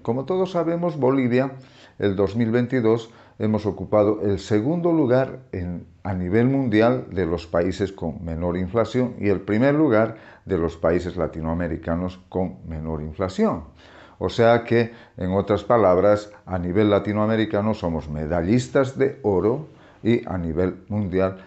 Como todos sabemos, Bolivia, el 2022, hemos ocupado el segundo lugar a nivel mundial de los países con menor inflación y el primer lugar de los países latinoamericanos con menor inflación. O sea que, en otras palabras, a nivel latinoamericano somos medallistas de oro y a nivel mundial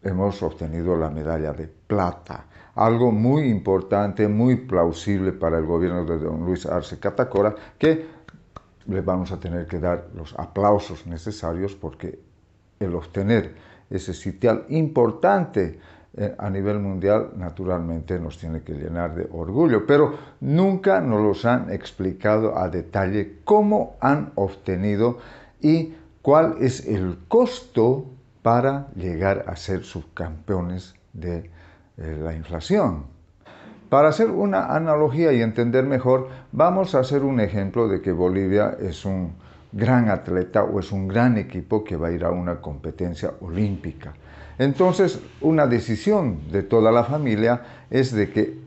hemos obtenido la medalla de plata. Algo muy importante, muy plausible para el gobierno de don Luis Arce Catacora, que le vamos a tener que dar los aplausos necesarios porque el obtener ese sitial importante a nivel mundial naturalmente nos tiene que llenar de orgullo, pero nunca nos los han explicado a detalle cómo han obtenido y cuál es el costo para llegar a ser subcampeones de la inflación. Para hacer una analogía y entender mejor, vamos a hacer un ejemplo de que Bolivia es un gran atleta o es un gran equipo que va a ir a una competencia olímpica. Entonces, una decisión de toda la familia es de que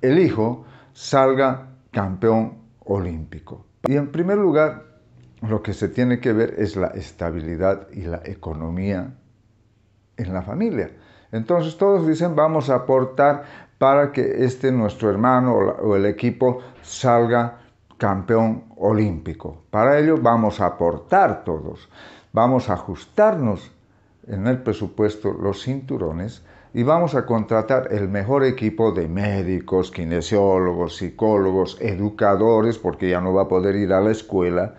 el hijo salga campeón olímpico. Y en primer lugar, lo que se tiene que ver es la estabilidad y la economía en la familia. Entonces todos dicen, vamos a aportar para que nuestro hermano o el equipo salga campeón olímpico. Para ello vamos a aportar todos, vamos a ajustarnos en el presupuesto los cinturones y vamos a contratar el mejor equipo de médicos, kinesiólogos, psicólogos, educadores, porque ya no va a poder ir a la escuela.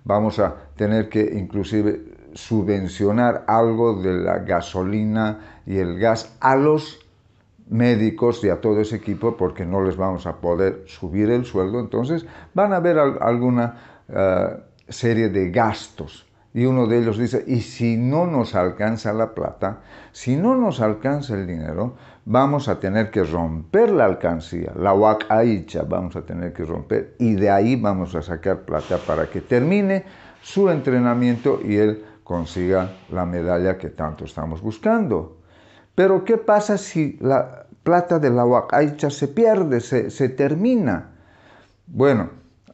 Vamos a tener que inclusive subvencionar algo de la gasolina y el gas a los médicos y a todo ese equipo porque no les vamos a poder subir el sueldo. Entonces van a haber alguna serie de gastos. Y uno de ellos dice, y si no nos alcanza la plata, si no nos alcanza el dinero, vamos a tener que romper la alcancía, la huacaicha, vamos a tener que romper y de ahí vamos a sacar plata para que termine su entrenamiento y él consiga la medalla que tanto estamos buscando. Pero ¿qué pasa si la plata de la huacaicha se pierde, se termina? Bueno,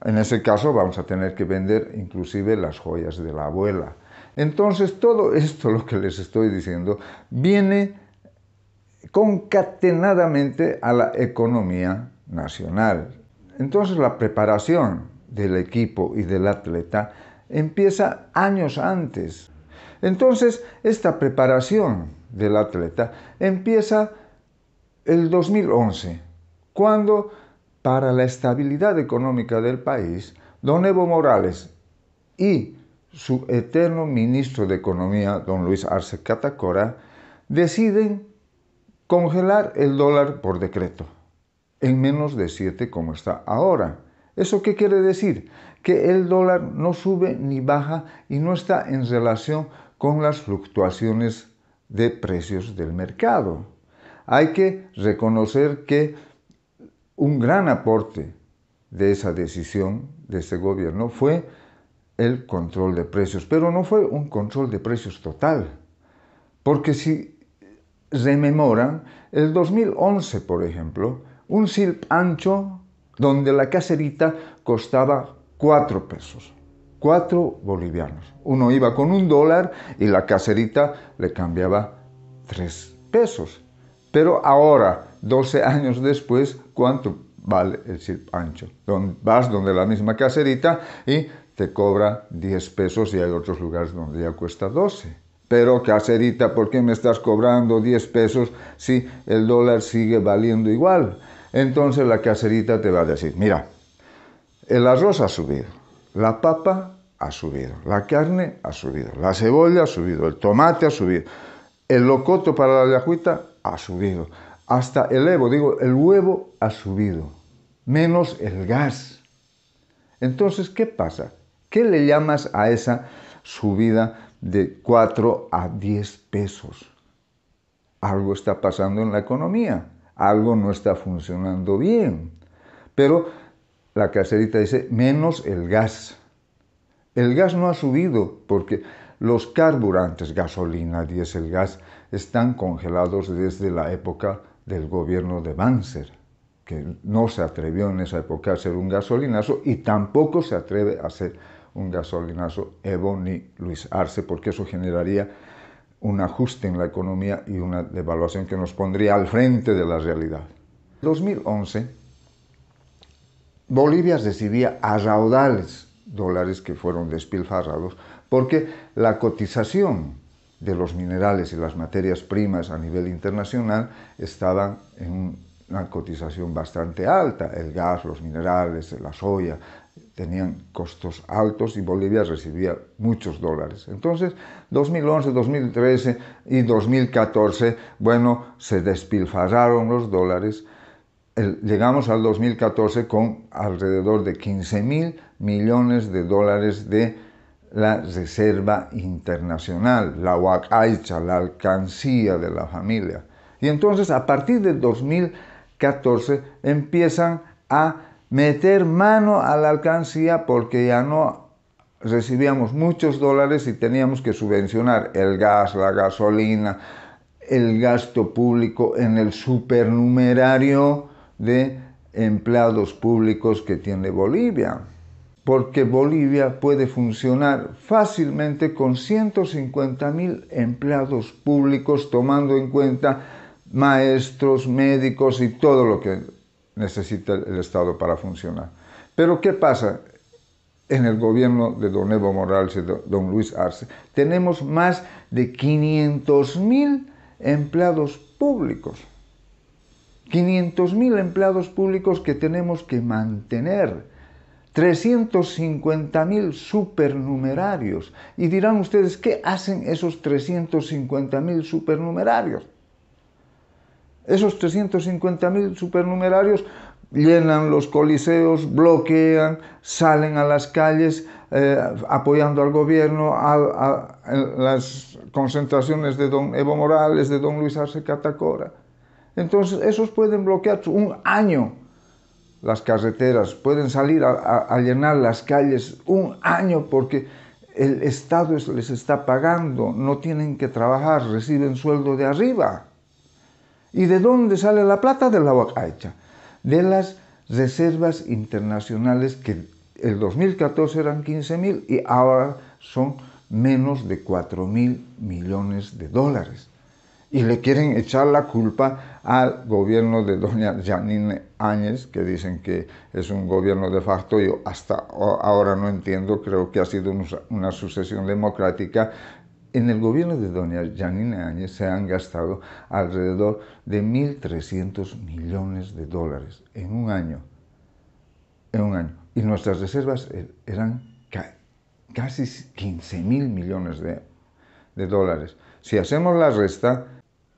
en ese caso vamos a tener que vender inclusive las joyas de la abuela. Entonces todo esto, lo que les estoy diciendo, viene concatenadamente a la economía nacional. Entonces la preparación del equipo y del atleta empieza años antes. Entonces esta preparación del atleta empieza el 2011, cuando para la estabilidad económica del país, don Evo Morales y su eterno ministro de Economía, don Luis Arce Catacora, deciden congelar el dólar por decreto, en menos de 7 como está ahora. ¿Eso qué quiere decir? Que el dólar no sube ni baja y no está en relación con las fluctuaciones de precios del mercado. Hay que reconocer que un gran aporte de esa decisión de este gobierno fue el control de precios, pero no fue un control de precios total, porque si rememoran, el 2011, por ejemplo, un silp ancho donde la caserita costaba 4 pesos, 4 bolivianos. Uno iba con $1 y la caserita le cambiaba 3 pesos. Pero ahora, 12 años después, ¿cuánto vale el silp ancho? Vas donde la misma caserita y te cobra 10 pesos y hay otros lugares donde ya cuesta 12. Pero caserita, ¿por qué me estás cobrando 10 pesos si el dólar sigue valiendo igual? Entonces la caserita te va a decir, mira, el arroz ha subido, la papa ha subido, la carne ha subido, la cebolla ha subido, el tomate ha subido, el locoto para la yajuita ha subido, hasta el huevo ha subido, menos el gas. Entonces, ¿qué pasa? ¿Qué le llamas a esa subida de 4 a 10 pesos? Algo está pasando en la economía, algo no está funcionando bien. Pero la caserita dice, menos el gas. El gas no ha subido porque los carburantes, gasolina, diésel, gas, están congelados desde la época del gobierno de Banzer. que no se atrevió en esa época a hacer un gasolinazo y tampoco se atreve a hacer un gasolinazo Evo ni Luis Arce, porque eso generaría un ajuste en la economía y una devaluación que nos pondría al frente de la realidad. En 2011, Bolivia recibía a raudales dólares que fueron despilfarrados porque la cotización de los minerales y las materias primas a nivel internacional estaban en una cotización bastante alta. El gas, los minerales, la soya tenían costos altos y Bolivia recibía muchos dólares. Entonces, 2011, 2013 y 2014, bueno, se despilfarraron los dólares. Llegamos al 2014 con alrededor de 15.000 millones de dólares de la Reserva Internacional, la huacaicha, la alcancía de la familia. Y entonces, a partir de 2014, empiezan a meter mano a la alcancía porque ya no recibíamos muchos dólares y teníamos que subvencionar el gas, la gasolina, el gasto público en el supernumerario de empleados públicos que tiene Bolivia. Porque Bolivia puede funcionar fácilmente con 150.000 empleados públicos, tomando en cuenta maestros, médicos y todo lo que necesita el Estado para funcionar. Pero ¿qué pasa? En el gobierno de don Evo Morales y don Luis Arce tenemos más de 500.000 empleados públicos. 500.000 empleados públicos que tenemos que mantener. 350.000 supernumerarios. Y dirán ustedes, ¿qué hacen esos 350.000 supernumerarios? Esos 350.000 supernumerarios llenan los coliseos, bloquean, salen a las calles apoyando al gobierno, a las concentraciones de don Evo Morales, de don Luis Arce Catacora. Entonces, esos pueden bloquear un año las carreteras, pueden salir a llenar las calles un año porque el Estado les está pagando, no tienen que trabajar, reciben sueldo de arriba. ¿Y de dónde sale la plata? De la huacaicha, de las reservas internacionales que el 2014 eran 15.000 y ahora son menos de 4.000 millones de dólares. Y le quieren echar la culpa al gobierno de doña Yanine Áñez, que dicen que es un gobierno de facto. Yo hasta ahora no entiendo, creo que ha sido una sucesión democrática. En el gobierno de doña Yanine Áñez se han gastado alrededor de 1.300 millones de dólares en un año. Y nuestras reservas eran casi 15.000 millones de dólares. Si hacemos la resta,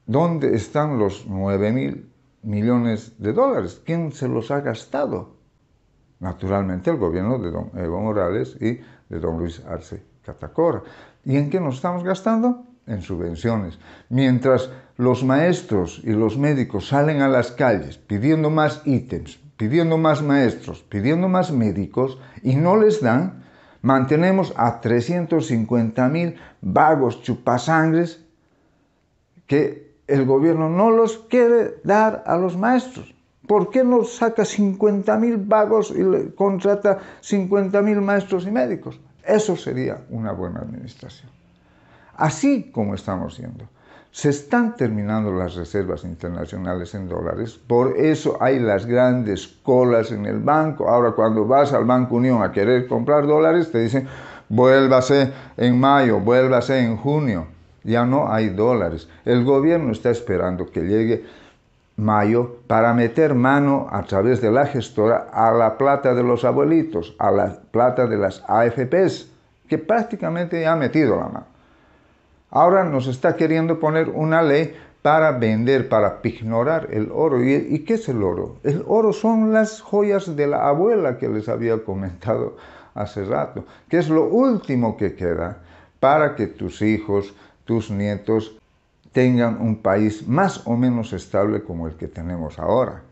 ¿dónde están los 9.000 millones de dólares? ¿Quién se los ha gastado? Naturalmente el gobierno de don Evo Morales y de don Luis Arce Catacora. ¿Y en qué nos estamos gastando? En subvenciones. Mientras los maestros y los médicos salen a las calles pidiendo más ítems, pidiendo más maestros, pidiendo más médicos y no les dan, mantenemos a 350.000 vagos chupasangres que el gobierno no los quiere dar a los maestros. ¿Por qué no saca 50.000 vagos y le contrata 50.000 maestros y médicos? Eso sería una buena administración. Así como estamos yendo. Se están terminando las reservas internacionales en dólares, por eso hay las grandes colas en el banco. Ahora cuando vas al Banco Unión a querer comprar dólares, te dicen, vuélvase en mayo, vuélvase en junio. Ya no hay dólares. El gobierno está esperando que llegue mayo para meter mano a través de la gestora a la plata de los abuelitos, a la plata de las AFPs, que prácticamente ya ha metido la mano. Ahora nos está queriendo poner una ley para vender, para pignorar el oro. ¿Y qué es el oro? El oro son las joyas de la abuela que les había comentado hace rato, que es lo último que queda para que tus hijos, tus nietos tengan un país más o menos estable como el que tenemos ahora.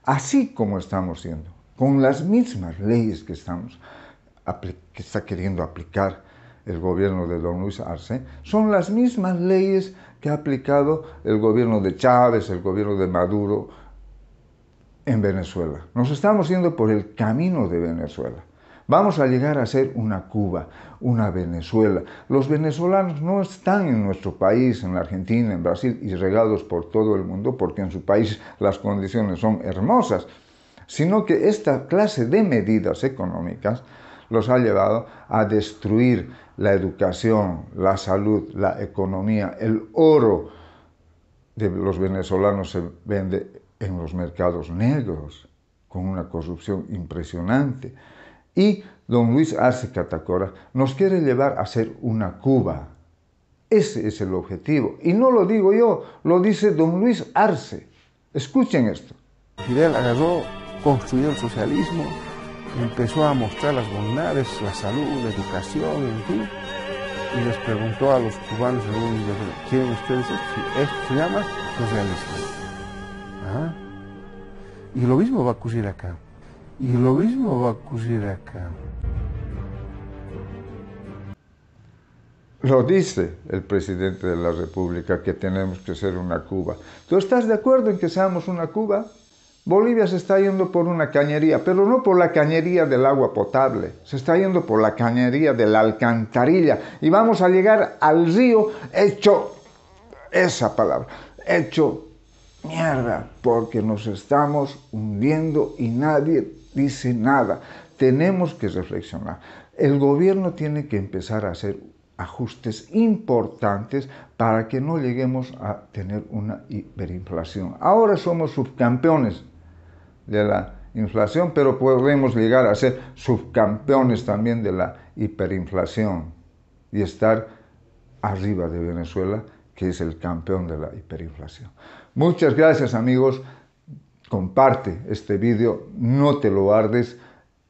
Así como estamos siendo, con las mismas leyes que está queriendo aplicar el gobierno de don Luis Arce, son las mismas leyes que ha aplicado el gobierno de Chávez, el gobierno de Maduro en Venezuela. Nos estamos yendo por el camino de Venezuela. Vamos a llegar a ser una Cuba, una Venezuela. Los venezolanos no están en nuestro país, en la Argentina, en Brasil y regados por todo el mundo porque en su país las condiciones son hermosas, sino que esta clase de medidas económicas los ha llevado a destruir la educación, la salud, la economía. El oro de los venezolanos se vende en los mercados negros con una corrupción impresionante. Y don Luis Arce Catacora nos quiere llevar a ser una Cuba. Ese es el objetivo. Y no lo digo yo, lo dice don Luis Arce. Escuchen esto. Fidel agarró, construyó el socialismo, empezó a mostrar las bondades, la salud, la educación, en fin. Y les preguntó a los cubanos, ¿quieren ustedes esto? Esto se llama socialismo. ¿Ah? Y lo mismo va a ocurrir acá. Y lo mismo va a ocurrir acá. Lo dice el presidente de la República, que tenemos que ser una Cuba. ¿Tú estás de acuerdo en que seamos una Cuba? Bolivia se está yendo por una cañería, pero no por la cañería del agua potable. Se está yendo por la cañería de la alcantarilla. Y vamos a llegar al río hecho, esa palabra, hecho mierda, porque nos estamos hundiendo y nadie dice nada. Tenemos que reflexionar. El gobierno tiene que empezar a hacer ajustes importantes para que no lleguemos a tener una hiperinflación. Ahora somos subcampeones de la inflación, pero podemos llegar a ser subcampeones también de la hiperinflación y estar arriba de Venezuela, que es el campeón de la hiperinflación. Muchas gracias, amigos. Comparte este vídeo, no te lo guardes,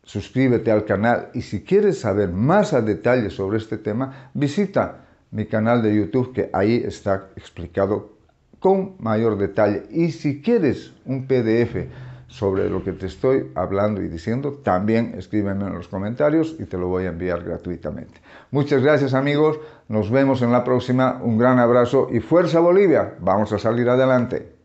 suscríbete al canal y si quieres saber más a detalle sobre este tema, visita mi canal de YouTube, que ahí está explicado con mayor detalle. Y si quieres un PDF sobre lo que te estoy hablando y diciendo, también escríbeme en los comentarios y te lo voy a enviar gratuitamente. Muchas gracias, amigos, nos vemos en la próxima, un gran abrazo y fuerza Bolivia, vamos a salir adelante.